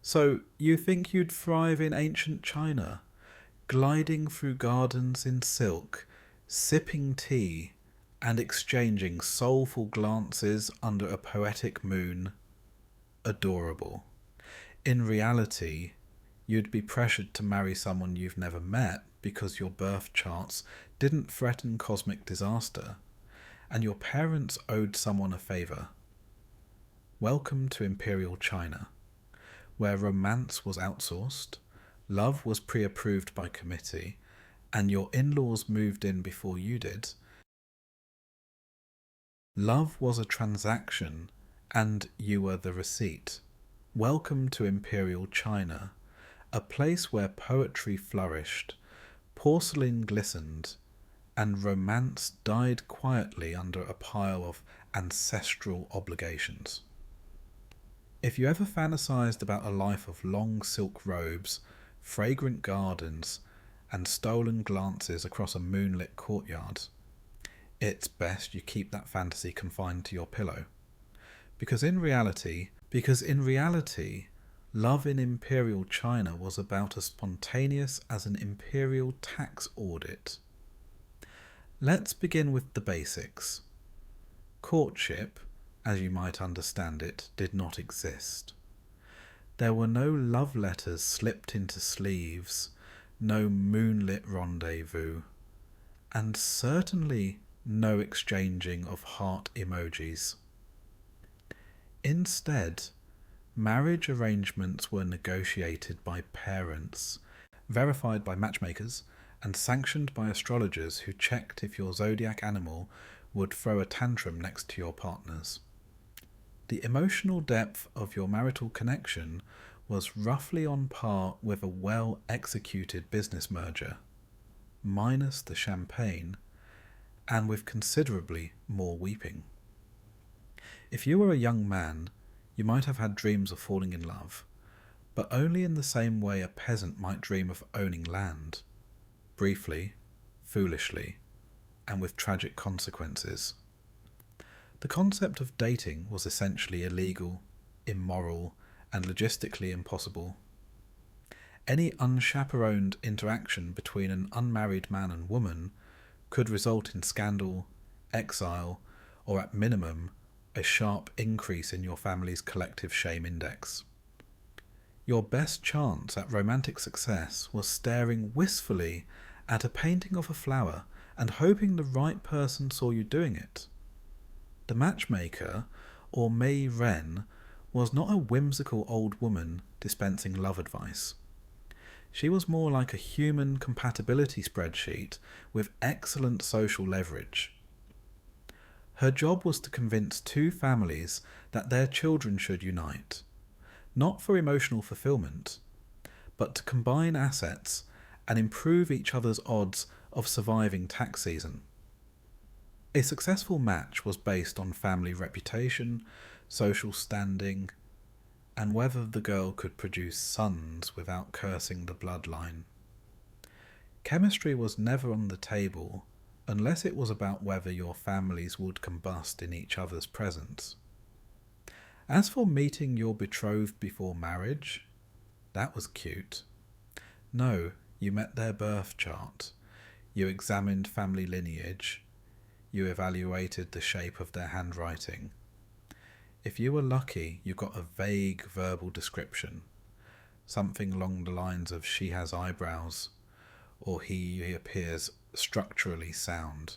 So, you think you'd thrive in ancient China, gliding through gardens in silk, sipping tea, and exchanging soulful glances under a poetic moon? Adorable. In reality, you'd be pressured to marry someone you've never met because your birth charts didn't threaten cosmic disaster, and your parents owed someone a favour. Welcome to Imperial China, where romance was outsourced, love was pre-approved by committee, and your in-laws moved in before you did. Love was a transaction, and you were the receipt. Welcome to Imperial China, a place where poetry flourished, porcelain glistened, and romance died quietly under a pile of ancestral obligations. If you ever fantasized about a life of long silk robes, fragrant gardens, and stolen glances across a moonlit courtyard, it's best you keep that fantasy confined to your pillow. Because in reality, love in Imperial China was about as spontaneous as an imperial tax audit. Let's begin with the basics. Courtship, as you might understand it, did not exist. There were no love letters slipped into sleeves, no moonlit rendezvous, and certainly no exchanging of heart emojis. Instead, marriage arrangements were negotiated by parents, verified by matchmakers, and sanctioned by astrologers who checked if your zodiac animal would throw a tantrum next to your partner's. The emotional depth of your marital connection was roughly on par with a well-executed business merger, minus the champagne, and with considerably more weeping. If you were a young man, you might have had dreams of falling in love, but only in the same way a peasant might dream of owning land, briefly, foolishly, and with tragic consequences. The concept of dating was essentially illegal, immoral, and logistically impossible. Any unchaperoned interaction between an unmarried man and woman could result in scandal, exile, or at minimum, a sharp increase in your family's collective shame index. Your best chance at romantic success was staring wistfully at a painting of a flower and hoping the right person saw you doing it. The matchmaker, or Mei Ren, was not a whimsical old woman dispensing love advice. She was more like a human compatibility spreadsheet with excellent social leverage. Her job was to convince two families that their children should unite, not for emotional fulfillment, but to combine assets and improve each other's odds of surviving tax season. A successful match was based on family reputation, social standing, and whether the girl could produce sons without cursing the bloodline. Chemistry was never on the table unless it was about whether your families would combust in each other's presence. As for meeting your betrothed before marriage, that was cute. No, you met their birth chart, you examined family lineage, you evaluated the shape of their handwriting. If you were lucky, you got a vague verbal description, something along the lines of she has eyebrows, or he appears structurally sound.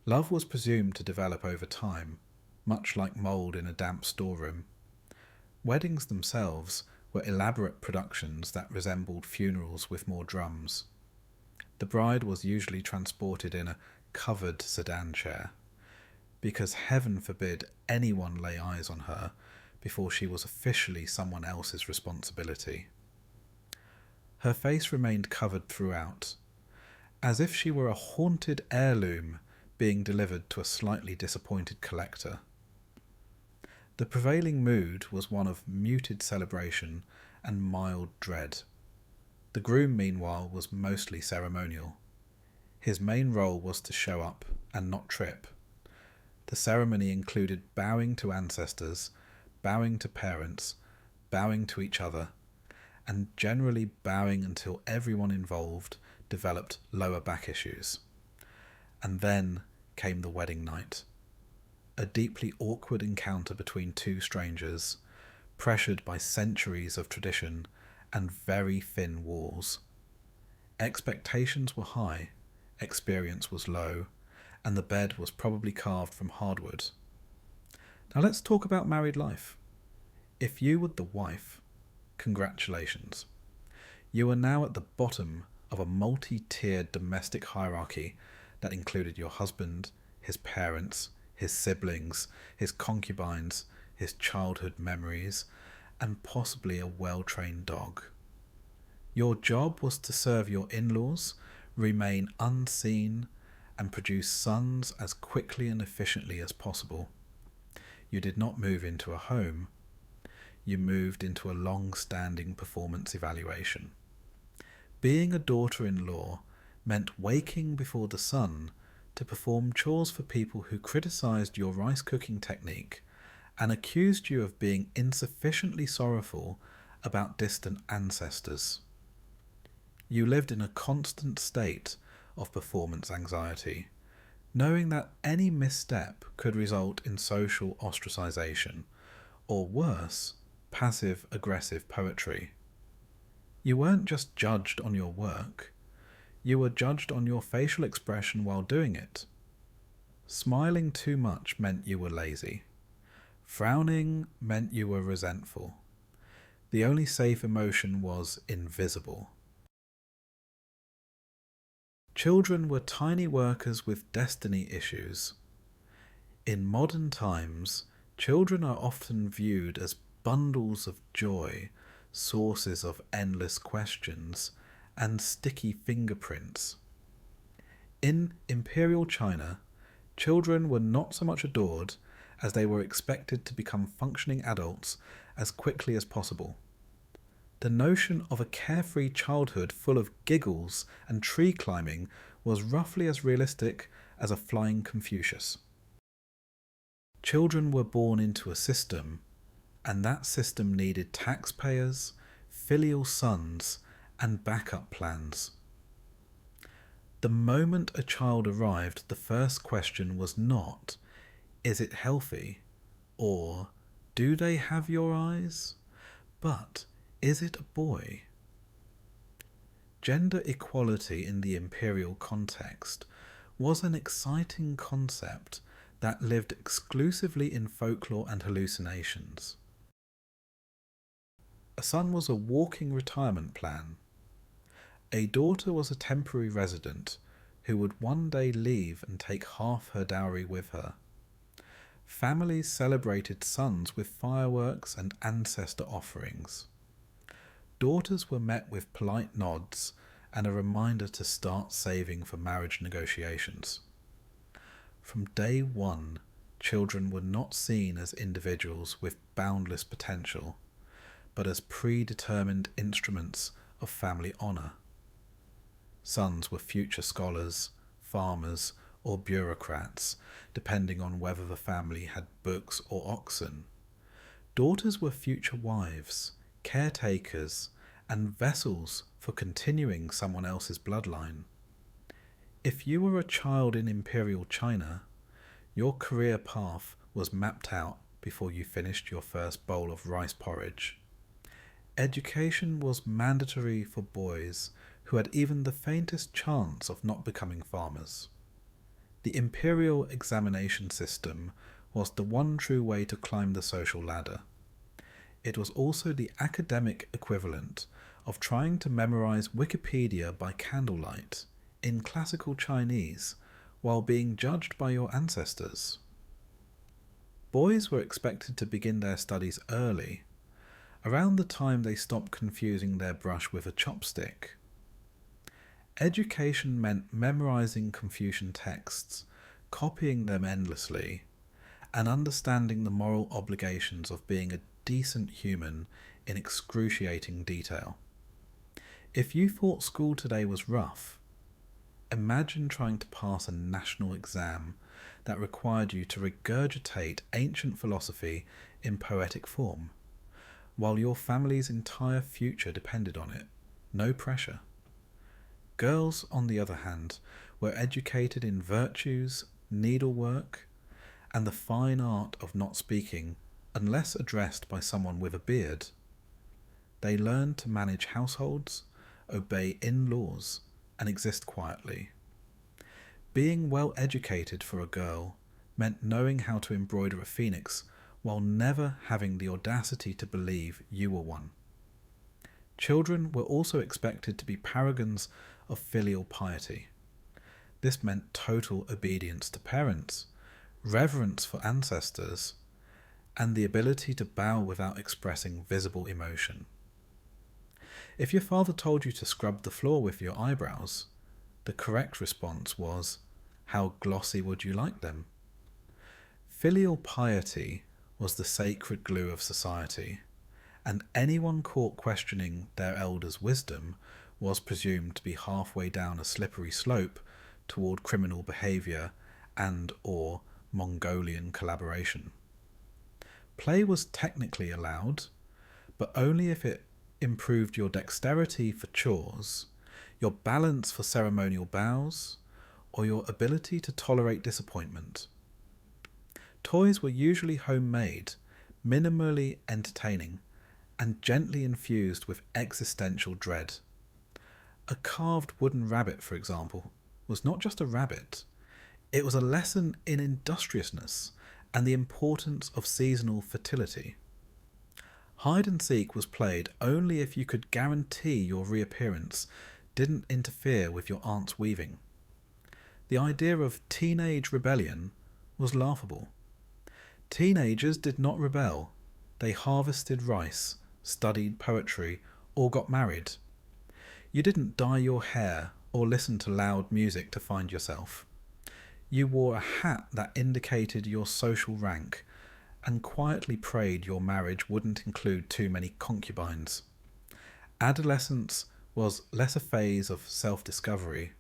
Love was presumed to develop over time, much like mould in a damp storeroom. Weddings themselves were elaborate productions that resembled funerals with more drums. The bride was usually transported in a covered sedan chair, because heaven forbid anyone lay eyes on her before she was officially someone else's responsibility. Her face remained covered throughout, as if she were a haunted heirloom being delivered to a slightly disappointed collector. The prevailing mood was one of muted celebration and mild dread. The groom, meanwhile, was mostly ceremonial. His main role was to show up and not trip. The ceremony included bowing to ancestors, bowing to parents, bowing to each other, and generally bowing until everyone involved developed lower back issues. And then came the wedding night. A deeply awkward encounter between two strangers, pressured by centuries of tradition and very thin walls. Expectations were high, experience was low, and the bed was probably carved from hardwood. Now let's talk about married life. If you were the wife, congratulations. You are now at the bottom of a multi-tiered domestic hierarchy that included your husband, his parents, his siblings, his concubines, his childhood memories, and possibly a well-trained dog. Your job was to serve your in-laws, remain unseen, and produce sons as quickly and efficiently as possible. You did not move into a home. You moved into a long-standing performance evaluation. Being a daughter-in-law meant waking before the sun to perform chores for people who criticised your rice cooking technique and accused you of being insufficiently sorrowful about distant ancestors. You lived in a constant state of performance anxiety, knowing that any misstep could result in social ostracization, or worse, passive-aggressive poetry. You weren't just judged on your work, you were judged on your facial expression while doing it. Smiling too much meant you were lazy. Frowning meant you were resentful. The only safe emotion was invisible. Children were tiny workers with destiny issues. In modern times, children are often viewed as bundles of joy, sources of endless questions, and sticky fingerprints. In Imperial China, children were not so much adored as they were expected to become functioning adults as quickly as possible. The notion of a carefree childhood full of giggles and tree climbing was roughly as realistic as a flying Confucius. Children were born into a system, and that system needed taxpayers, filial sons, and backup plans. The moment a child arrived, the first question was not, "Is it healthy?" or "Do they have your eyes?" but "Is it a boy?" Gender equality in the imperial context was an exciting concept that lived exclusively in folklore and hallucinations. A son was a walking retirement plan. A daughter was a temporary resident who would one day leave and take half her dowry with her. Families celebrated sons with fireworks and ancestor offerings. Daughters were met with polite nods and a reminder to start saving for marriage negotiations. From day one, children were not seen as individuals with boundless potential, but as predetermined instruments of family honour. Sons were future scholars, farmers, or bureaucrats, depending on whether the family had books or oxen. Daughters were future wives, caretakers, and vessels for continuing someone else's bloodline. If you were a child in Imperial China, your career path was mapped out before you finished your first bowl of rice porridge. Education was mandatory for boys who had even the faintest chance of not becoming farmers. The imperial examination system was the one true way to climb the social ladder. It was also the academic equivalent of trying to memorize Wikipedia by candlelight in classical Chinese while being judged by your ancestors. Boys were expected to begin their studies early, around the time they stopped confusing their brush with a chopstick. Education meant memorizing Confucian texts, copying them endlessly, and understanding the moral obligations of being a decent human in excruciating detail. If you thought school today was rough, imagine trying to pass a national exam that required you to regurgitate ancient philosophy in poetic form, while your family's entire future depended on it. No pressure. Girls, on the other hand, were educated in virtues, needlework, and the fine art of not speaking unless addressed by someone with a beard. They learned to manage households, obey in-laws, and exist quietly. Being well educated for a girl meant knowing how to embroider a phoenix while never having the audacity to believe you were one. Children were also expected to be paragons of filial piety. This meant total obedience to parents, reverence for ancestors, and the ability to bow without expressing visible emotion. If your father told you to scrub the floor with your eyebrows, the correct response was, "How glossy would you like them?" Filial piety was the sacred glue of society, and anyone caught questioning their elders' wisdom was presumed to be halfway down a slippery slope toward criminal behaviour and/or Mongolian collaboration. Play was technically allowed, but only if it improved your dexterity for chores, your balance for ceremonial bows, or your ability to tolerate disappointment. Toys were usually homemade, minimally entertaining, and gently infused with existential dread. A carved wooden rabbit, for example, was not just a rabbit. It was a lesson in industriousness and the importance of seasonal fertility. Hide and seek was played only if you could guarantee your reappearance didn't interfere with your aunt's weaving. The idea of teenage rebellion was laughable. Teenagers did not rebel. They harvested rice, studied poetry, or got married. You didn't dye your hair or listen to loud music to find yourself. You wore a hat that indicated your social rank and quietly prayed your marriage wouldn't include too many concubines. Adolescence was less a phase of self-discovery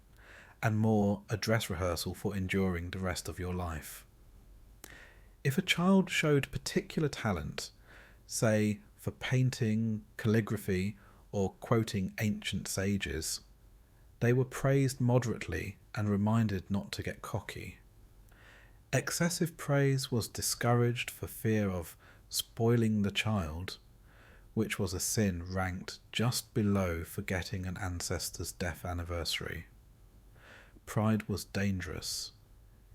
and more a dress rehearsal for enduring the rest of your life. If a child showed particular talent, say for painting, calligraphy, or quoting ancient sages, they were praised moderately and reminded not to get cocky. Excessive praise was discouraged for fear of spoiling the child, which was a sin ranked just below forgetting an ancestor's death anniversary. Pride was dangerous.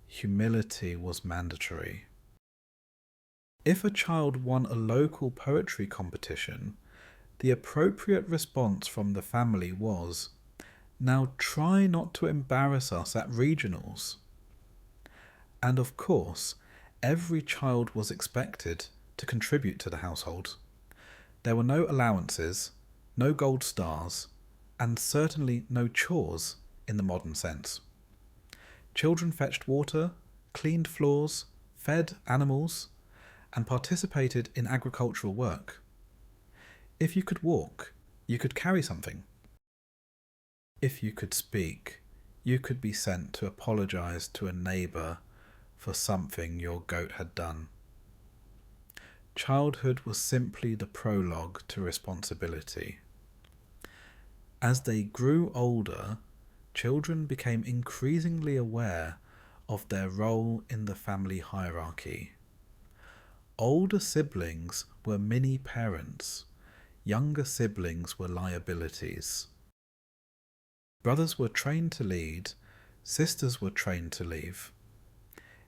Humility was mandatory. If a child won a local poetry competition, the appropriate response from the family was, "Now try not to embarrass us at regionals." And of course, every child was expected to contribute to the household. There were no allowances, no gold stars, and certainly no chores in the modern sense. Children fetched water, cleaned floors, fed animals, and participated in agricultural work. If you could walk, you could carry something. If you could speak, you could be sent to apologize to a neighbor for something your goat had done. Childhood was simply the prologue to responsibility. As they grew older, children became increasingly aware of their role in the family hierarchy. Older siblings were mini parents. Younger siblings were liabilities. Brothers were trained to lead. Sisters were trained to leave.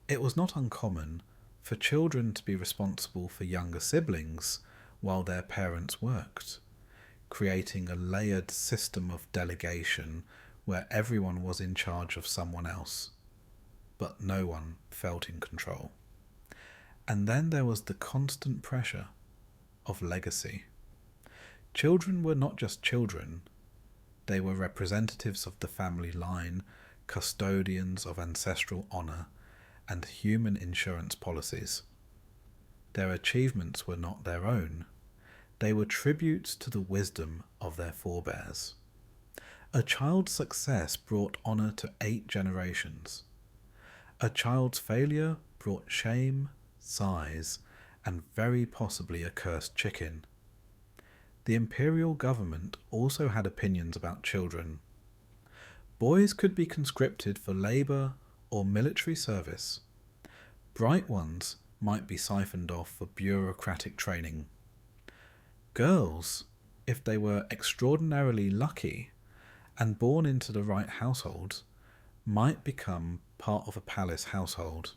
It was not uncommon for children to be responsible for younger siblings while their parents worked, creating a layered system of delegation where everyone was in charge of someone else, but no one felt in control. And then there was the constant pressure of legacy. Children were not just children, they were representatives of the family line, custodians of ancestral honour, and human insurance policies. Their achievements were not their own, they were tributes to the wisdom of their forebears. A child's success brought honour to 8 generations. A child's failure brought shame, sighs, and very possibly a cursed chicken. the imperial government also had opinions about children. Boys could be conscripted for labour or military service. Bright ones might be siphoned off for bureaucratic training. Girls, if they were extraordinarily lucky and born into the right household, might become part of a palace household,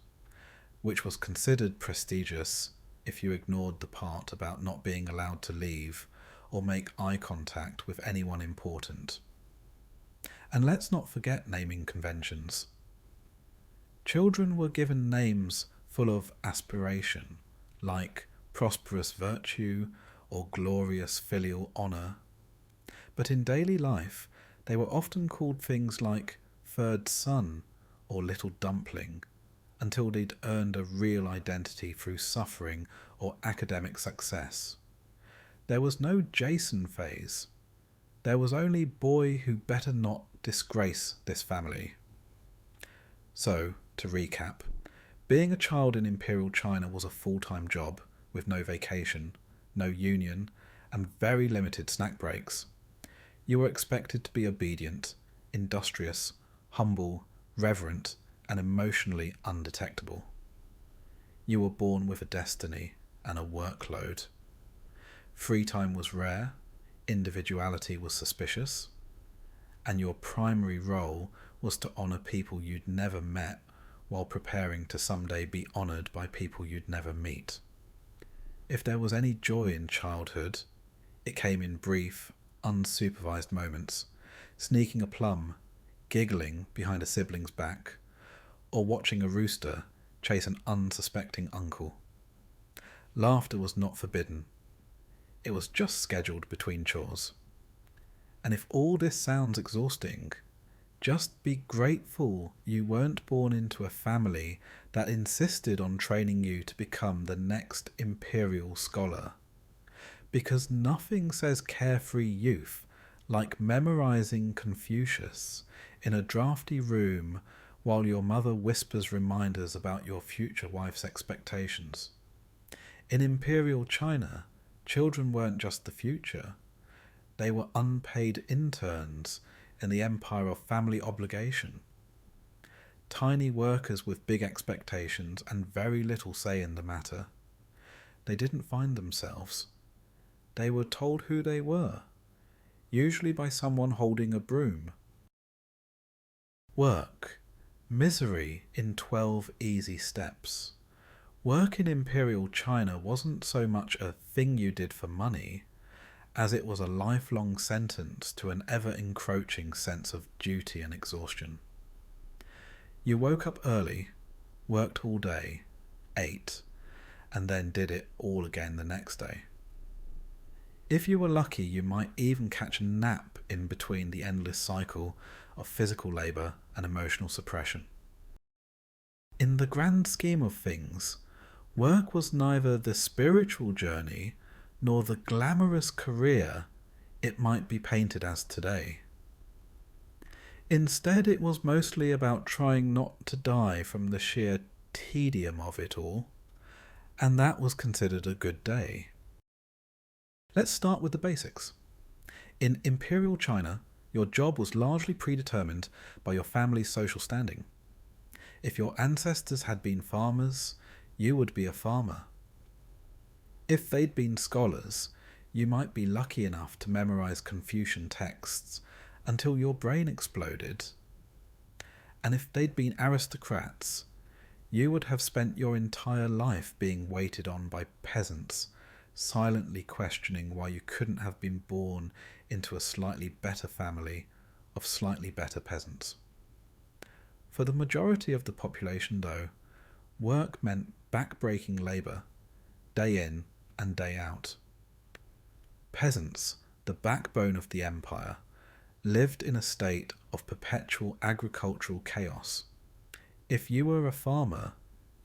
which was considered prestigious if you ignored the part about not being allowed to leave or make eye contact with anyone important. And let's not forget naming conventions. Children were given names full of aspiration, like prosperous virtue or glorious filial honour. But in daily life, they were often called things like third son or little dumpling, until they'd earned a real identity through suffering or academic success. There was no Jason phase. There was only boy who better not disgrace this family. So, to recap, being a child in Imperial China was a full-time job with no vacation, no union, and very limited snack breaks. You were expected to be obedient, industrious, humble, reverent, and emotionally undetectable. You were born with a destiny and a workload. Free time was rare, individuality was suspicious, and your primary role was to honour people you'd never met while preparing to someday be honoured by people you'd never meet. If there was any joy in childhood, it came in brief, unsupervised moments, sneaking a plum, giggling behind a sibling's back, or watching a rooster chase an unsuspecting uncle. Laughter was not forbidden. It was just scheduled between chores. And if all this sounds exhausting, just be grateful you weren't born into a family that insisted on training you to become the next imperial scholar. Because nothing says carefree youth like memorizing Confucius in a drafty room while your mother whispers reminders about your future wife's expectations. In Imperial China, children weren't just the future. They were unpaid interns in the empire of family obligation. Tiny workers with big expectations and very little say in the matter. They didn't find themselves. They were told who they were, usually by someone holding a broom. Work. Misery in 12 easy steps. Work in Imperial China wasn't so much a thing you did for money, as it was a lifelong sentence to an ever-encroaching sense of duty and exhaustion. You woke up early, worked all day, ate, and then did it all again the next day. If you were lucky, you might even catch a nap in between the endless cycle of physical labour and emotional suppression. In the grand scheme of things, work was neither the spiritual journey nor the glamorous career it might be painted as today. Instead, it was mostly about trying not to die from the sheer tedium of it all, and that was considered a good day. Let's start with the basics. In Imperial China, your job was largely predetermined by your family's social standing. If your ancestors had been farmers, you would be a farmer. If they'd been scholars, you might be lucky enough to memorize Confucian texts until your brain exploded. And if they'd been aristocrats, you would have spent your entire life being waited on by peasants, silently questioning why you couldn't have been born into a slightly better family of slightly better peasants. For the majority of the population, though, work meant back-breaking labour, day in and day out. Peasants, the backbone of the empire, lived in a state of perpetual agricultural chaos. If you were a farmer,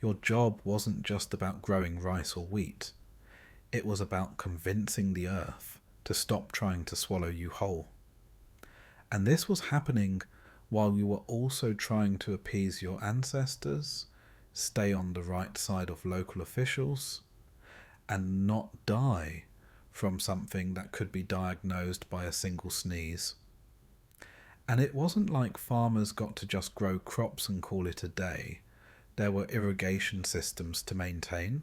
your job wasn't just about growing rice or wheat. It was about convincing the earth to stop trying to swallow you whole. And this was happening while you were also trying to appease your ancestors, stay on the right side of local officials, and not die from something that could be diagnosed by a single sneeze. And it wasn't like farmers got to just grow crops and call it a day. There were irrigation systems to maintain,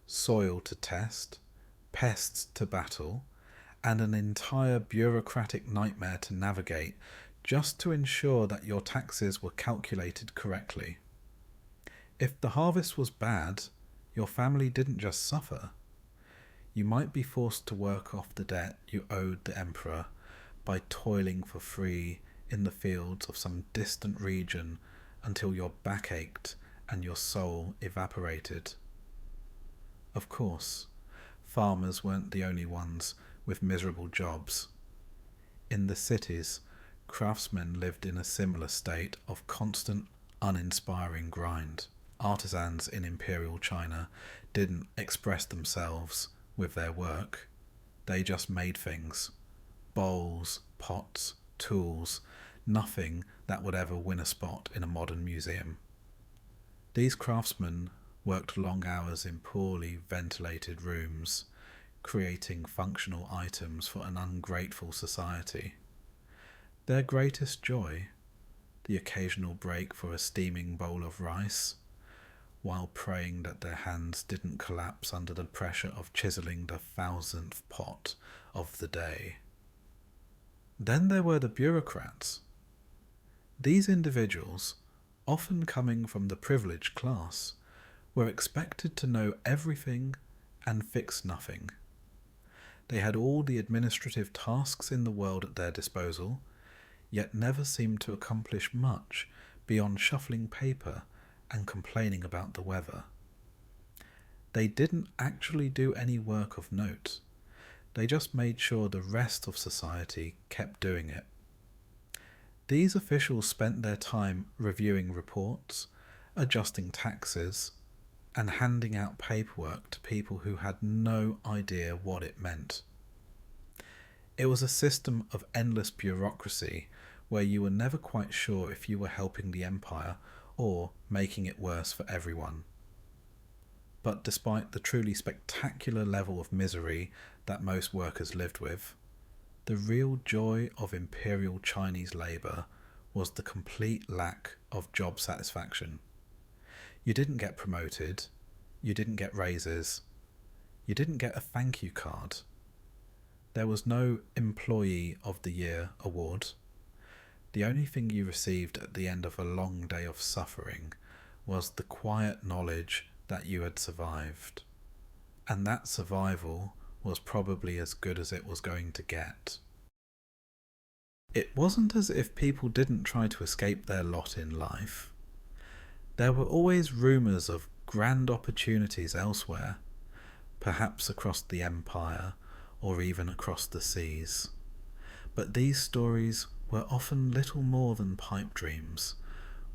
soil to test, pests to battle, and an entire bureaucratic nightmare to navigate just to ensure that your taxes were calculated correctly. If the harvest was bad, your family didn't just suffer. You might be forced to work off the debt you owed the emperor by toiling for free in the fields of some distant region until your back ached and your soul evaporated. Of course, farmers weren't the only ones with miserable jobs. In the cities, craftsmen lived in a similar state of constant, uninspiring grind. Artisans in Imperial China didn't express themselves with their work. They just made things. Bowls, pots, tools, nothing that would ever win a spot in a modern museum. These craftsmen worked long hours in poorly ventilated rooms, creating functional items for an ungrateful society. Their greatest joy, the occasional break for a steaming bowl of rice, while praying that their hands didn't collapse under the pressure of chiselling the 1000th pot of the day. Then there were the bureaucrats. These individuals, often coming from the privileged class, were expected to know everything and fix nothing. They had all the administrative tasks in the world at their disposal, yet never seemed to accomplish much beyond shuffling paper and complaining about the weather. They didn't actually do any work of note. They just made sure the rest of society kept doing it. These officials spent their time reviewing reports, adjusting taxes, and handing out paperwork to people who had no idea what it meant. It was a system of endless bureaucracy where you were never quite sure if you were helping the empire or making it worse for everyone. But despite the truly spectacular level of misery that most workers lived with, the real joy of Imperial Chinese labour was the complete lack of job satisfaction. You didn't get promoted, you didn't get raises, you didn't get a thank you card. There was no Employee of the Year award. The only thing you received at the end of a long day of suffering was the quiet knowledge that you had survived. And that survival was probably as good as it was going to get. It wasn't as if people didn't try to escape their lot in life. There were always rumours of grand opportunities elsewhere, perhaps across the empire or even across the seas. But these stories were often little more than pipe dreams,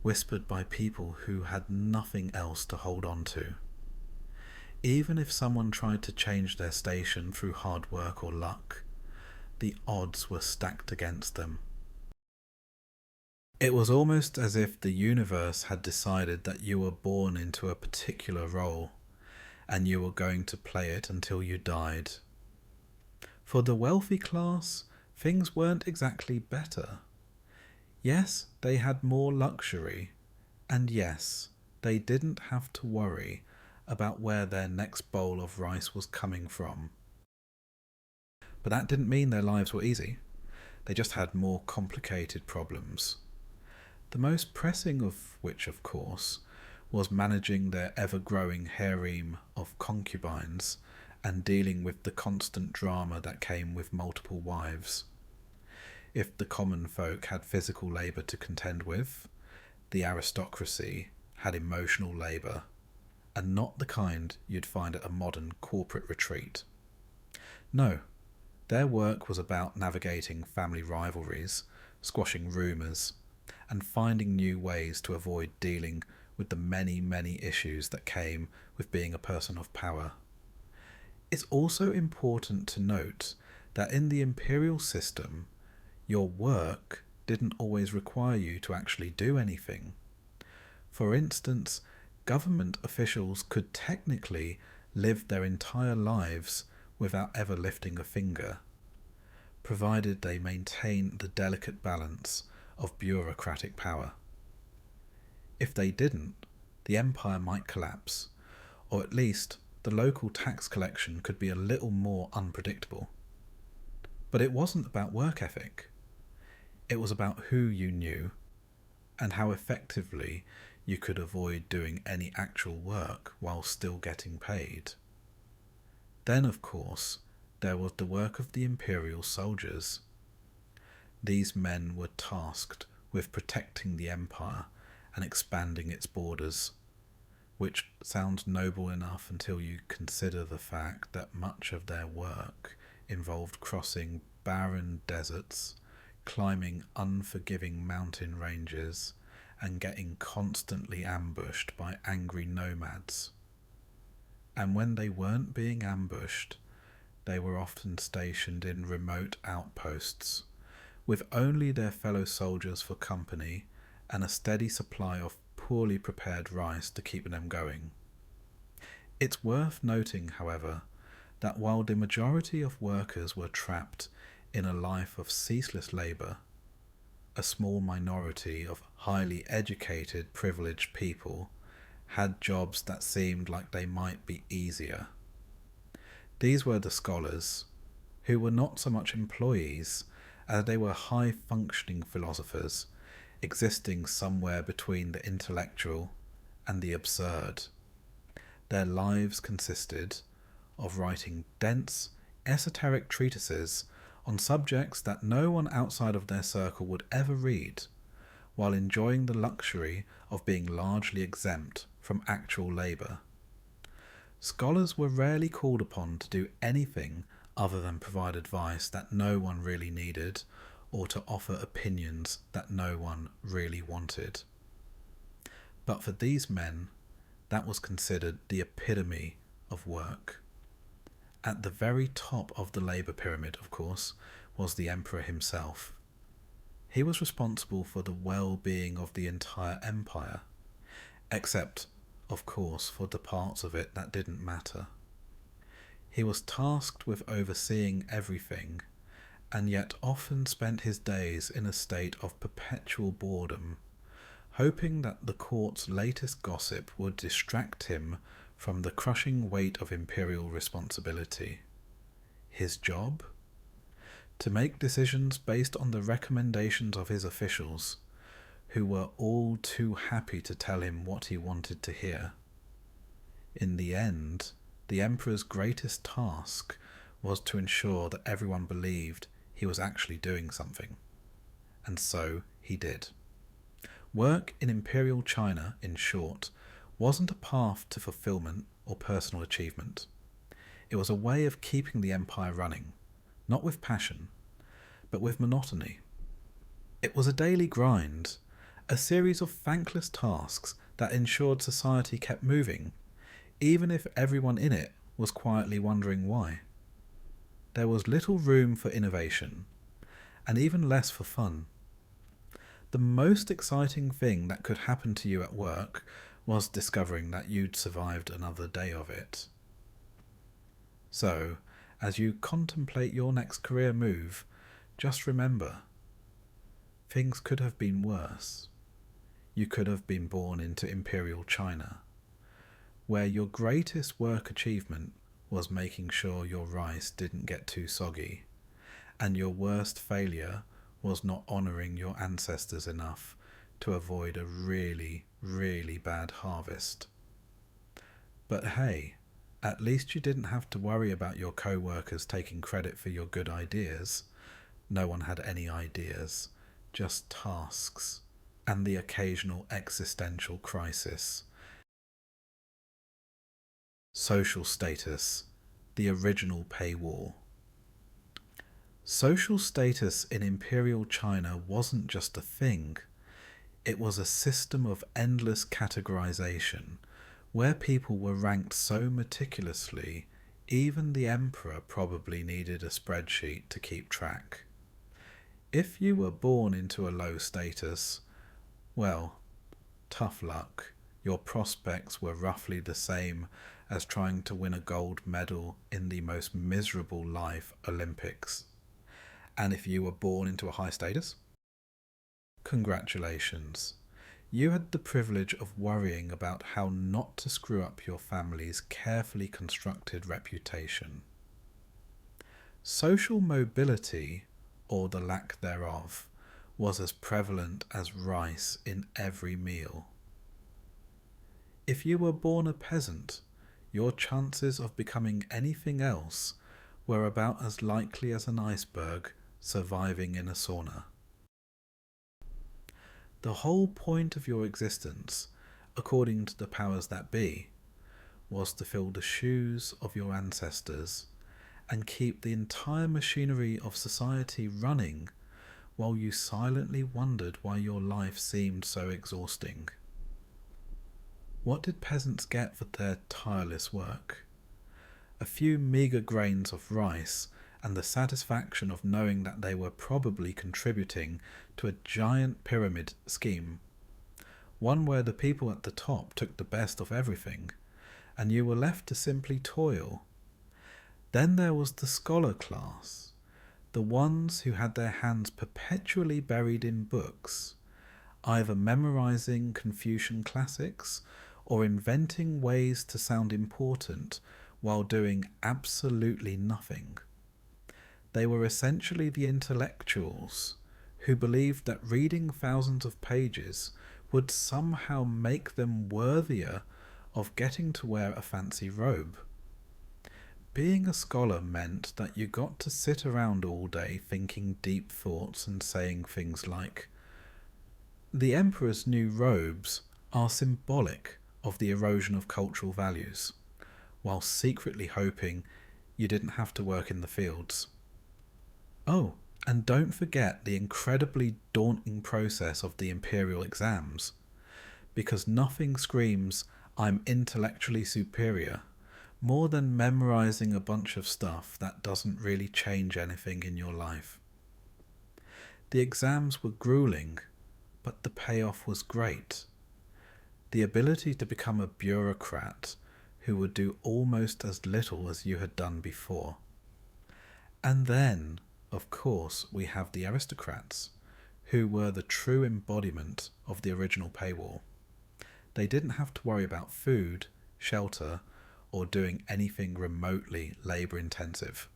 whispered by people who had nothing else to hold on to. Even if someone tried to change their station through hard work or luck, the odds were stacked against them. It was almost as if the universe had decided that you were born into a particular role, and you were going to play it until you died. For the wealthy class, things weren't exactly better. Yes, they had more luxury, and yes, they didn't have to worry about where their next bowl of rice was coming from. But that didn't mean their lives were easy. They just had more complicated problems. The most pressing of which, of course, was managing their ever-growing harem of concubines and dealing with the constant drama that came with multiple wives. If the common folk had physical labour to contend with, the aristocracy had emotional labour, and not the kind you'd find at a modern corporate retreat. No, their work was about navigating family rivalries, squashing rumours, and finding new ways to avoid dealing with the many, many issues that came with being a person of power. It's also important to note that in the imperial system, your work didn't always require you to actually do anything. For instance, government officials could technically live their entire lives without ever lifting a finger, provided they maintain the delicate balance of bureaucratic power. If they didn't, the empire might collapse, or at least the local tax collection could be a little more unpredictable. But it wasn't about work ethic. It was about who you knew and how effectively you could avoid doing any actual work while still getting paid. Then, of course, there was the work of the Imperial soldiers. These men were tasked with protecting the empire and expanding its borders, which sounds noble enough until you consider the fact that much of their work involved crossing barren deserts, climbing unforgiving mountain ranges, and getting constantly ambushed by angry nomads. And when they weren't being ambushed, they were often stationed in remote outposts, with only their fellow soldiers for company and a steady supply of poorly prepared rice to keep them going. It's worth noting, however, that while the majority of workers were trapped in a life of ceaseless labour, a small minority of highly educated, privileged people had jobs that seemed like they might be easier. These were the scholars, who were not so much employees as they were high-functioning philosophers, existing somewhere between the intellectual and the absurd. Their lives consisted of writing dense, esoteric treatises on subjects that no one outside of their circle would ever read, while enjoying the luxury of being largely exempt from actual labour. Scholars were rarely called upon to do anything other than provide advice that no one really needed, or to offer opinions that no one really wanted. But for these men, that was considered the epitome of work. At the very top of the labour pyramid, of course, was the emperor himself. He was responsible for the well-being of the entire empire, except, of course, for the parts of it that didn't matter. He was tasked with overseeing everything, and yet often spent his days in a state of perpetual boredom, hoping that the court's latest gossip would distract him from the crushing weight of imperial responsibility. His job? To make decisions based on the recommendations of his officials, who were all too happy to tell him what he wanted to hear. In the end, the emperor's greatest task was to ensure that everyone believed he was actually doing something. And so he did. Work in Imperial China, in short, wasn't a path to fulfillment or personal achievement. It was a way of keeping the empire running, not with passion, but with monotony. It was a daily grind, a series of thankless tasks that ensured society kept moving, even if everyone in it was quietly wondering why. There was little room for innovation, and even less for fun. The most exciting thing that could happen to you at work was discovering that you'd survived another day of it. So, as you contemplate your next career move, just remember, things could have been worse. You could have been born into Imperial China, where your greatest work achievement was making sure your rice didn't get too soggy, and your worst failure was not honouring your ancestors enough to avoid a really, really bad harvest. But hey, at least you didn't have to worry about your co-workers taking credit for your good ideas. No one had any ideas, just tasks, and the occasional existential crisis. Social status, the original pay war. Social status in Imperial China wasn't just a thing. It was a system of endless categorization, where people were ranked so meticulously, even the emperor probably needed a spreadsheet to keep track. If you were born into a low status, well, tough luck. Your prospects were roughly the same as trying to win a gold medal in the most miserable life Olympics. And if you were born into a high status, congratulations. You had the privilege of worrying about how not to screw up your family's carefully constructed reputation. Social mobility, or the lack thereof, was as prevalent as rice in every meal. If you were born a peasant, your chances of becoming anything else were about as likely as an iceberg surviving in a sauna. The whole point of your existence, according to the powers that be, was to fill the shoes of your ancestors and keep the entire machinery of society running while you silently wondered why your life seemed so exhausting. What did peasants get for their tireless work? A few meagre grains of rice and the satisfaction of knowing that they were probably contributing to a giant pyramid scheme, one where the people at the top took the best of everything, and you were left to simply toil. Then there was the scholar class, the ones who had their hands perpetually buried in books, either memorizing Confucian classics or inventing ways to sound important while doing absolutely nothing. They were essentially the intellectuals who believed that reading thousands of pages would somehow make them worthier of getting to wear a fancy robe. Being a scholar meant that you got to sit around all day thinking deep thoughts and saying things like, "The emperor's new robes are symbolic of the erosion of cultural values," while secretly hoping you didn't have to work in the fields. Oh, and don't forget the incredibly daunting process of the imperial exams, because nothing screams, "I'm intellectually superior," more than memorizing a bunch of stuff that doesn't really change anything in your life. The exams were grueling, but the payoff was great. The ability to become a bureaucrat who would do almost as little as you had done before. And then, of course, we have the aristocrats, who were the true embodiment of the original paywall. They didn't have to worry about food, shelter, or doing anything remotely labour-intensive.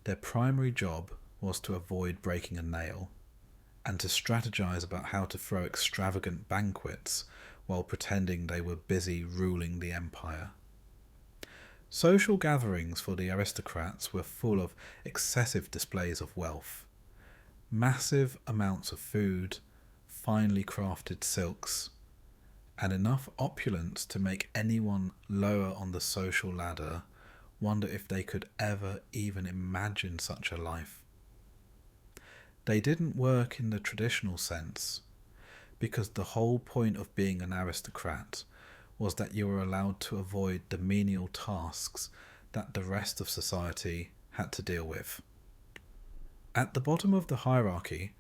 Their primary job was to avoid breaking a nail, and to strategize about how to throw extravagant banquets while pretending they were busy ruling the empire. Social gatherings for the aristocrats were full of excessive displays of wealth, massive amounts of food, finely crafted silks, and enough opulence to make anyone lower on the social ladder wonder if they could ever even imagine such a life. They didn't work in the traditional sense, because the whole point of being an aristocrat was that you were allowed to avoid the menial tasks that the rest of society had to deal with. At the bottom of the hierarchy,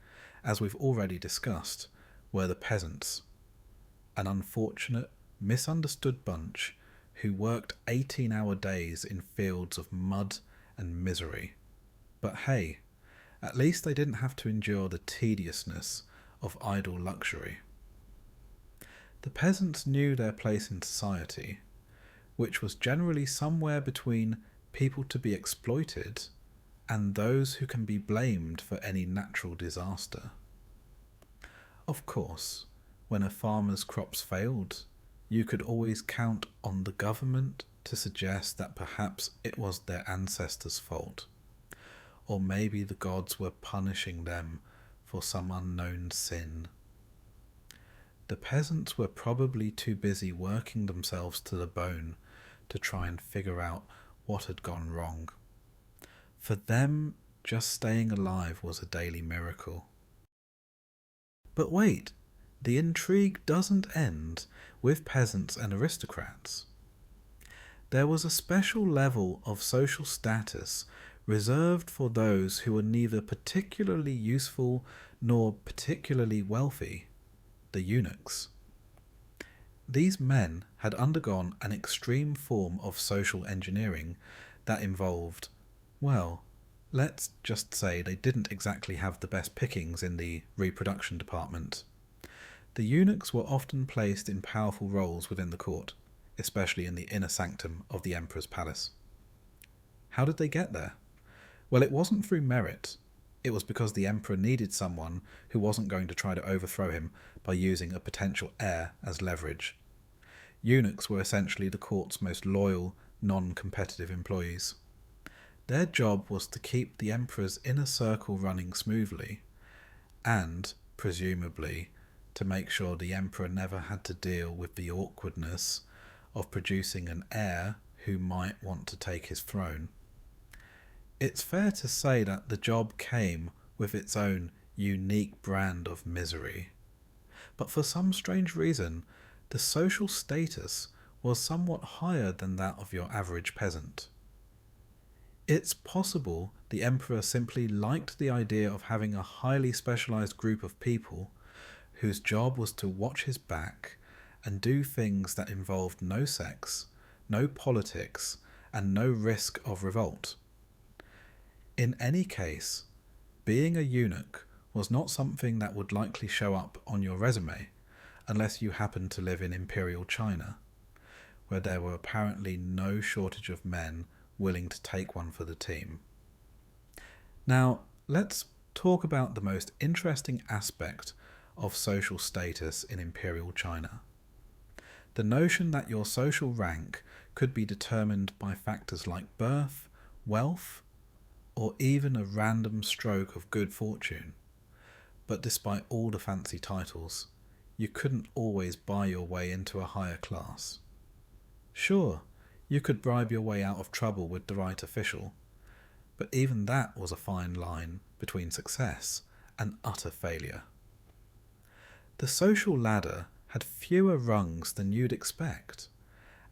as we've already discussed, were the peasants, an unfortunate, misunderstood bunch who worked 18-hour days in fields of mud and misery. But hey, at least they didn't have to endure the tediousness of idle luxury. The peasants knew their place in society, which was generally somewhere between people to be exploited and those who can be blamed for any natural disaster. Of course, when a farmer's crops failed, you could always count on the government to suggest that perhaps it was their ancestors' fault, or maybe the gods were punishing them for some unknown sin. The peasants were probably too busy working themselves to the bone to try and figure out what had gone wrong. For them, just staying alive was a daily miracle. But wait, the intrigue doesn't end with peasants and aristocrats. There was a special level of social status reserved for those who were neither particularly useful nor particularly wealthy, the eunuchs. These men had undergone an extreme form of social engineering that involved, well, let's just say they didn't exactly have the best pickings in the reproduction department. The eunuchs were often placed in powerful roles within the court, especially in the inner sanctum of the emperor's palace. How did they get there? Well, it wasn't through merit. It was because the emperor needed someone who wasn't going to try to overthrow him by using a potential heir as leverage. Eunuchs were essentially the court's most loyal, non-competitive employees. Their job was to keep the emperor's inner circle running smoothly, and, presumably, to make sure the emperor never had to deal with the awkwardness of producing an heir who might want to take his throne. It's fair to say that the job came with its own unique brand of misery. But for some strange reason, the social status was somewhat higher than that of your average peasant. It's possible the emperor simply liked the idea of having a highly specialized group of people whose job was to watch his back and do things that involved no sex, no politics, and no risk of revolt. In any case, being a eunuch was not something that would likely show up on your resume unless you happened to live in Imperial China, where there were apparently no shortage of men willing to take one for the team. Now, let's talk about the most interesting aspect of social status in Imperial China. The notion that your social rank could be determined by factors like birth, wealth, or even a random stroke of good fortune. But despite all the fancy titles, you couldn't always buy your way into a higher class. Sure, you could bribe your way out of trouble with the right official, but even that was a fine line between success and utter failure. The social ladder had fewer rungs than you'd expect,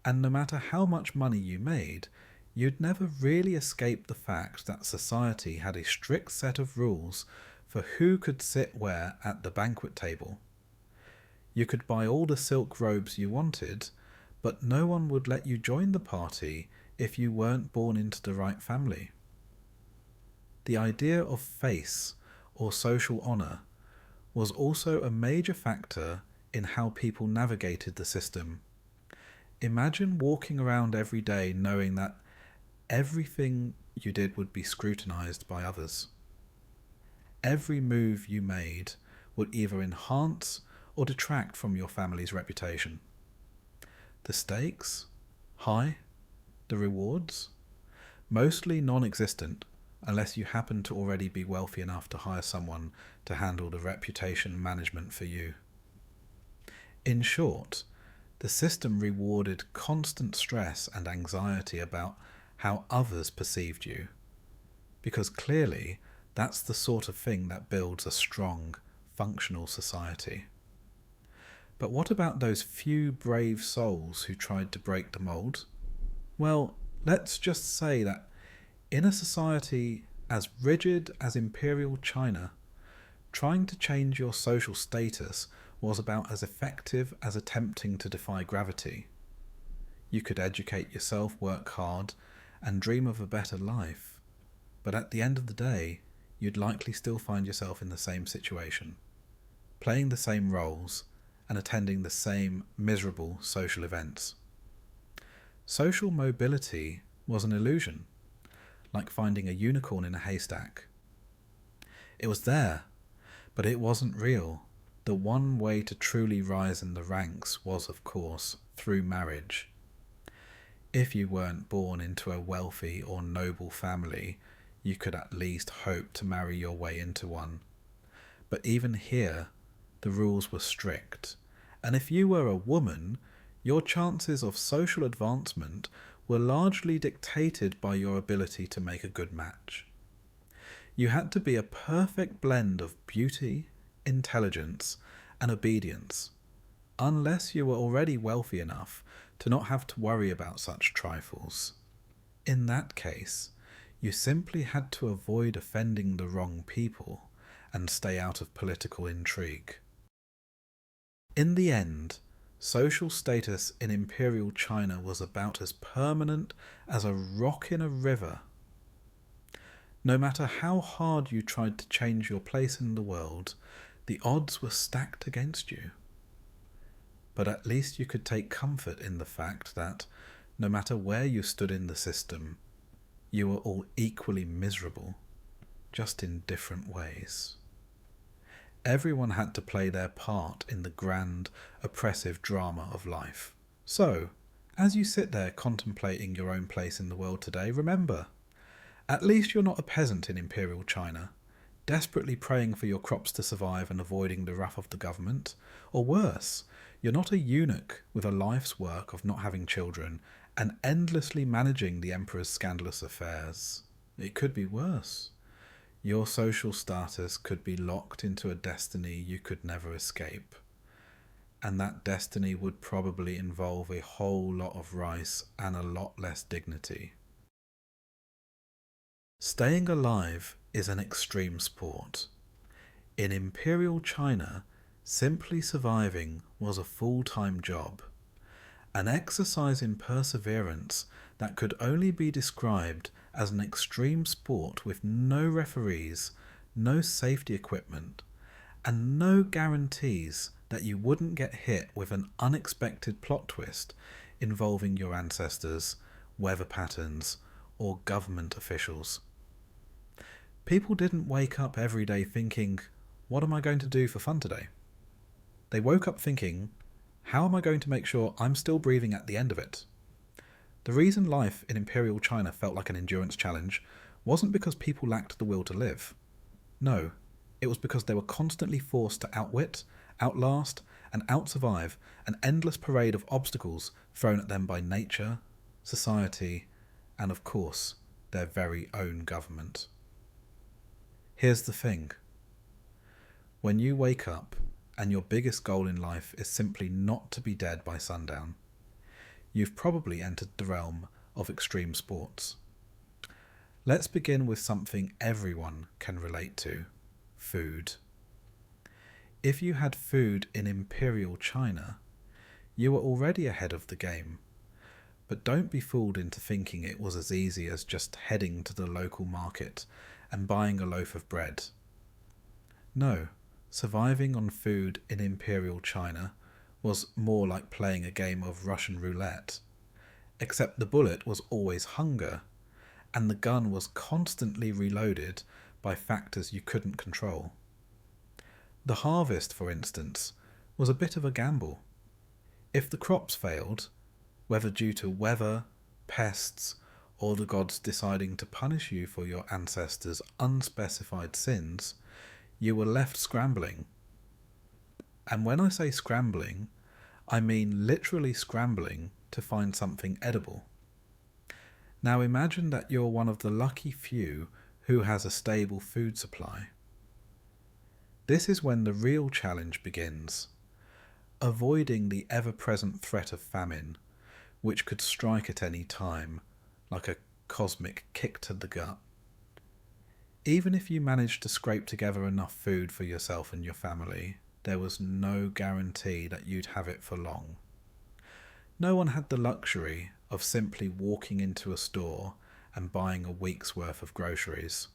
and no matter how much money you made, you'd never really escape the fact that society had a strict set of rules for who could sit where at the banquet table. You could buy all the silk robes you wanted, but no one would let you join the party if you weren't born into the right family. The idea of face or social honour was also a major factor in how people navigated the system. Imagine walking around every day knowing that everything you did would be scrutinised by others. Every move you made would either enhance or detract from your family's reputation. The stakes? High. The rewards? Mostly non-existent, unless you happen to already be wealthy enough to hire someone to handle the reputation management for you. In short, the system rewarded constant stress and anxiety about how others perceived you, because clearly that's the sort of thing that builds a strong, functional society. But what about those few brave souls who tried to break the mould? Well, let's just say that in a society as rigid as Imperial China, trying to change your social status was about as effective as attempting to defy gravity. You could educate yourself, work hard, and dream of a better life, but at the end of the day, you'd likely still find yourself in the same situation, playing the same roles and attending the same miserable social events. Social mobility was an illusion, like finding a unicorn in a haystack. It was there, but it wasn't real. The one way to truly rise in the ranks was, of course, through marriage. If you weren't born into a wealthy or noble family, you could at least hope to marry your way into one. But even here, the rules were strict, and if you were a woman, your chances of social advancement were largely dictated by your ability to make a good match. You had to be a perfect blend of beauty, intelligence, and obedience, unless you were already wealthy enough to not have to worry about such trifles. In that case, you simply had to avoid offending the wrong people and stay out of political intrigue. In the end, Social status in Imperial China was about as permanent as a rock in a river. No matter how hard you tried to change your place in the world, the odds were stacked against you. But at least you could take comfort in the fact that, no matter where you stood in the system, you were all equally miserable, just in different ways. Everyone had to play their part in the grand, oppressive drama of life. So, as you sit there contemplating your own place in the world today, remember, at least you're not a peasant in Imperial China, desperately praying for your crops to survive and avoiding the wrath of the government. Or worse, you're not a eunuch with a life's work of not having children and endlessly managing the emperor's scandalous affairs. It could be worse. Your social status could be locked into a destiny you could never escape. And that destiny would probably involve a whole lot of rice and a lot less dignity. Staying alive is an extreme sport. In Imperial China, simply surviving was a full-time job. An exercise in perseverance that could only be described as an extreme sport with no referees, no safety equipment, and no guarantees that you wouldn't get hit with an unexpected plot twist involving your ancestors, weather patterns, or government officials. People didn't wake up every day thinking, what am I going to do for fun today? They woke up thinking, how am I going to make sure I'm still breathing at the end of it? The reason life in Imperial China felt like an endurance challenge wasn't because people lacked the will to live. No, it was because they were constantly forced to outwit, outlast, and outsurvive an endless parade of obstacles thrown at them by nature, society, and of course, their very own government. Here's the thing. When you wake up and your biggest goal in life is simply not to be dead by sundown, you've probably entered the realm of extreme sports. Let's begin with something everyone can relate to: food. If you had food in Imperial China, you were already ahead of the game. But don't be fooled into thinking it was as easy as just heading to the local market and buying a loaf of bread. No, surviving on food in Imperial China was more like playing a game of Russian roulette, except the bullet was always hunger, and the gun was constantly reloaded by factors you couldn't control. The harvest, for instance, was a bit of a gamble. If the crops failed, whether due to weather, pests, or the gods deciding to punish you for your ancestors' unspecified sins, you were left scrambling. And when I say scrambling, I mean literally scrambling to find something edible. Now imagine that you're one of the lucky few who has a stable food supply. This is when the real challenge begins, avoiding the ever-present threat of famine, which could strike at any time, like a cosmic kick to the gut. Even if you managed to scrape together enough food for yourself and your family, there was no guarantee that you'd have it for long. No one had the luxury of simply walking into a store and buying a week's worth of groceries.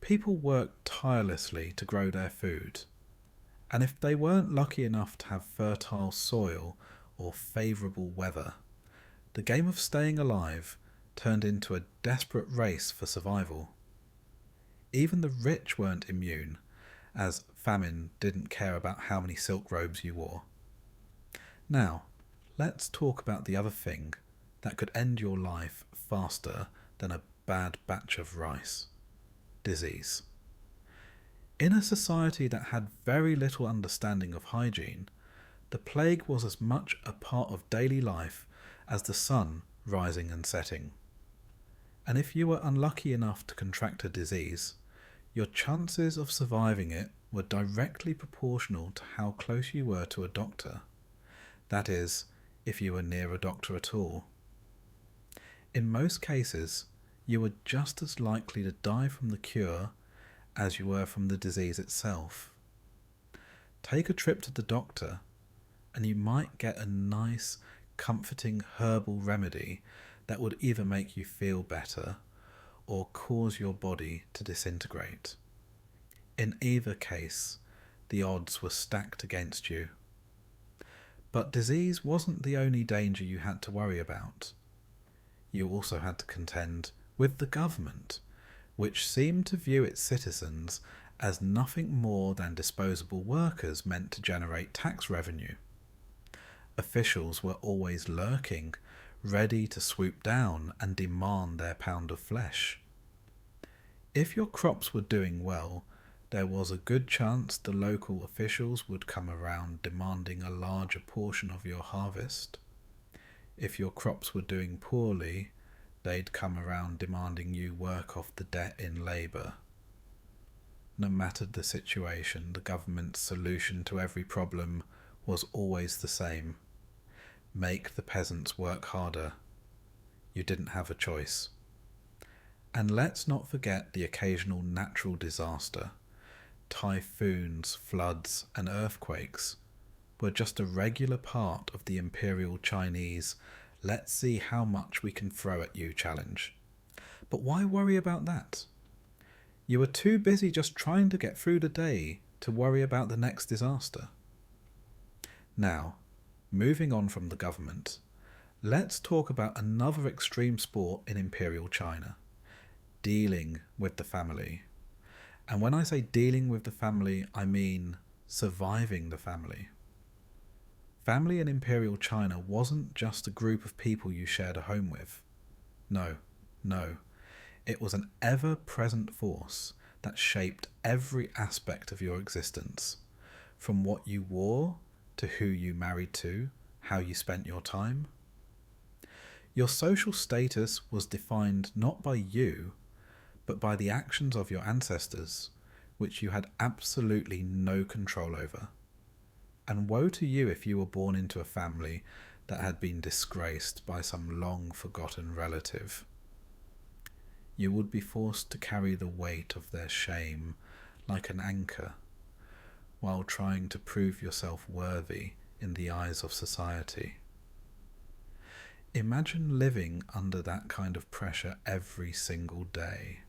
People worked tirelessly to grow their food, and if they weren't lucky enough to have fertile soil or favourable weather, the game of staying alive turned into a desperate race for survival. Even the rich weren't immune, as famine didn't care about how many silk robes you wore. Now, let's talk about the other thing that could end your life faster than a bad batch of rice: disease. In a society that had very little understanding of hygiene, the plague was as much a part of daily life as the sun rising and setting. And if you were unlucky enough to contract a disease, your chances of surviving it were directly proportional to how close you were to a doctor. That is, if you were near a doctor at all. In most cases, you were just as likely to die from the cure as you were from the disease itself. Take a trip to the doctor, and you might get a nice, comforting herbal remedy that would either make you feel better or cause your body to disintegrate. In either case, the odds were stacked against you. But disease wasn't the only danger you had to worry about. You also had to contend with the government, which seemed to view its citizens as nothing more than disposable workers meant to generate tax revenue. Officials were always lurking, ready to swoop down and demand their pound of flesh. If your crops were doing well, there was a good chance the local officials would come around demanding a larger portion of your harvest. If your crops were doing poorly, they'd come around demanding you work off the debt in labour. No matter the situation, the government's solution to every problem was always the same: make the peasants work harder. You didn't have a choice. And let's not forget the occasional natural disaster. Typhoons, floods, and earthquakes were just a regular part of the Imperial Chinese "let's see how much we can throw at you" challenge. But why worry about that? You were too busy just trying to get through the day to worry about the next disaster. Now, moving on from the government, let's talk about another extreme sport in Imperial China: dealing with the family. And when I say dealing with the family, I mean surviving the family. Family in Imperial China wasn't just a group of people you shared a home with. No. It was an ever-present force that shaped every aspect of your existence, from what you wore to who you married to, how you spent your time. Your social status was defined not by you, but by the actions of your ancestors, which you had absolutely no control over. And woe to you if you were born into a family that had been disgraced by some long-forgotten relative. You would be forced to carry the weight of their shame like an anchor, while trying to prove yourself worthy in the eyes of society. Imagine living under that kind of pressure every single day.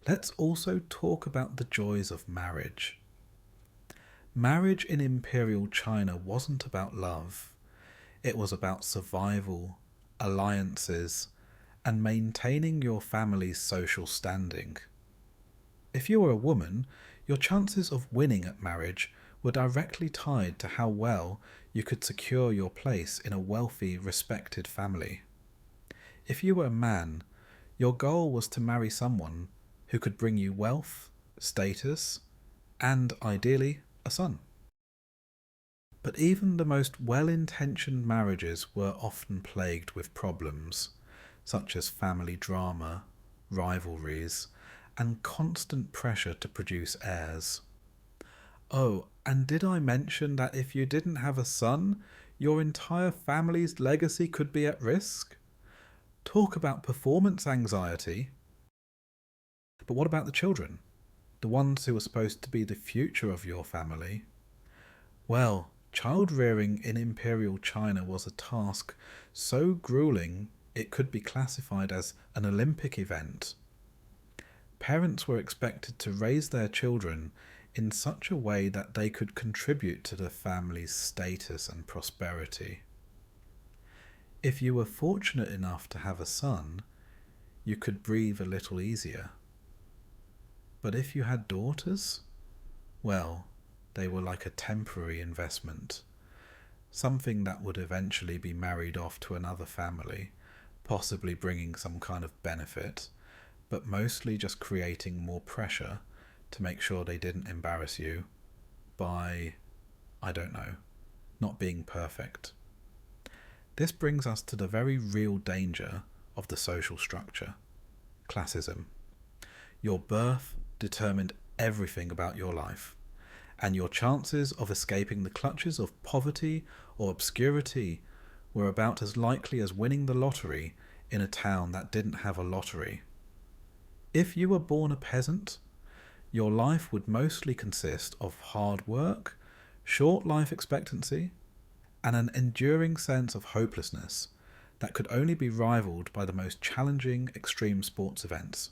Let's also talk about the joys of marriage. Marriage in Imperial China wasn't about love. It was about survival, alliances, and maintaining your family's social standing. If you were a woman, your chances of winning at marriage were directly tied to how well you could secure your place in a wealthy, respected family. If you were a man, your goal was to marry someone who could bring you wealth, status, and, ideally, a son. But even the most well-intentioned marriages were often plagued with problems, such as family drama, rivalries, and constant pressure to produce heirs. Oh, and did I mention that if you didn't have a son, your entire family's legacy could be at risk? Talk about performance anxiety. But what about the children? The ones who were supposed to be the future of your family? Well, child rearing in Imperial China was a task so grueling it could be classified as an Olympic event. Parents were expected to raise their children in such a way that they could contribute to the family's status and prosperity. If you were fortunate enough to have a son, you could breathe a little easier. But if you had daughters, well, they were like a temporary investment, something that would eventually be married off to another family, possibly bringing some kind of benefit, but mostly just creating more pressure to make sure they didn't embarrass you by, I don't know, not being perfect. This brings us to the very real danger of the social structure: classism. Your birth determined everything about your life, and your chances of escaping the clutches of poverty or obscurity were about as likely as winning the lottery in a town that didn't have a lottery. If you were born a peasant, your life would mostly consist of hard work, short life expectancy, and an enduring sense of hopelessness that could only be rivaled by the most challenging extreme sports events.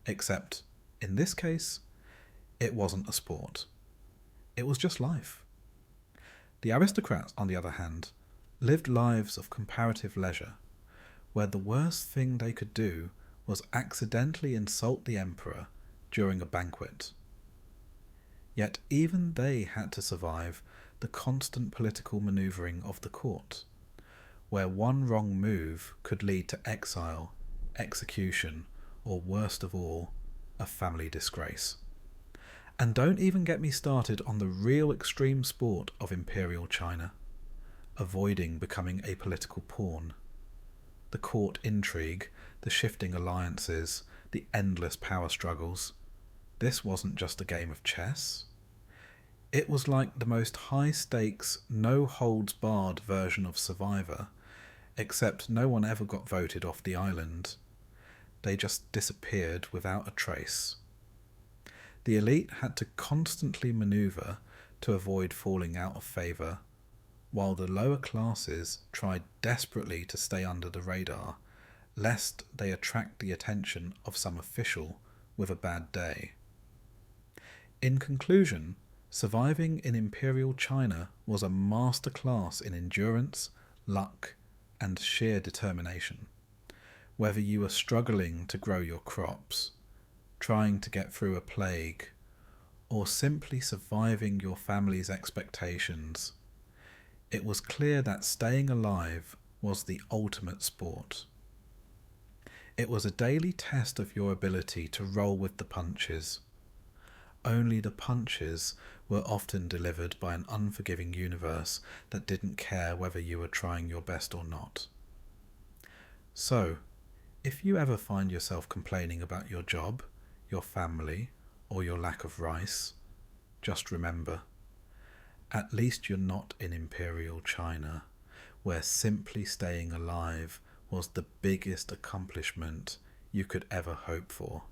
Except, in this case, it wasn't a sport. It was just life. The aristocrats, on the other hand, lived lives of comparative leisure, where the worst thing they could do was accidentally insult the emperor during a banquet. Yet even they had to survive the constant political manoeuvring of the court, where one wrong move could lead to exile, execution, or worst of all, a family disgrace. And don't even get me started on the real extreme sport of Imperial China, avoiding becoming a political pawn. The court intrigue, the shifting alliances, the endless power struggles. This wasn't just a game of chess. It was like the most high-stakes, no-holds-barred version of Survivor, except no one ever got voted off the island. They just disappeared without a trace. The elite had to constantly maneuver to avoid falling out of favour, while the lower classes tried desperately to stay under the radar, lest they attract the attention of some official with a bad day. In conclusion, surviving in Imperial China was a masterclass in endurance, luck, and sheer determination. Whether you were struggling to grow your crops, trying to get through a plague, or simply surviving your family's expectations, it was clear that staying alive was the ultimate sport. It was a daily test of your ability to roll with the punches. Only the punches were often delivered by an unforgiving universe that didn't care whether you were trying your best or not. So, if you ever find yourself complaining about your job, your family, or your lack of rice, just remember, at least you're not in Imperial China, where simply staying alive was the biggest accomplishment you could ever hope for.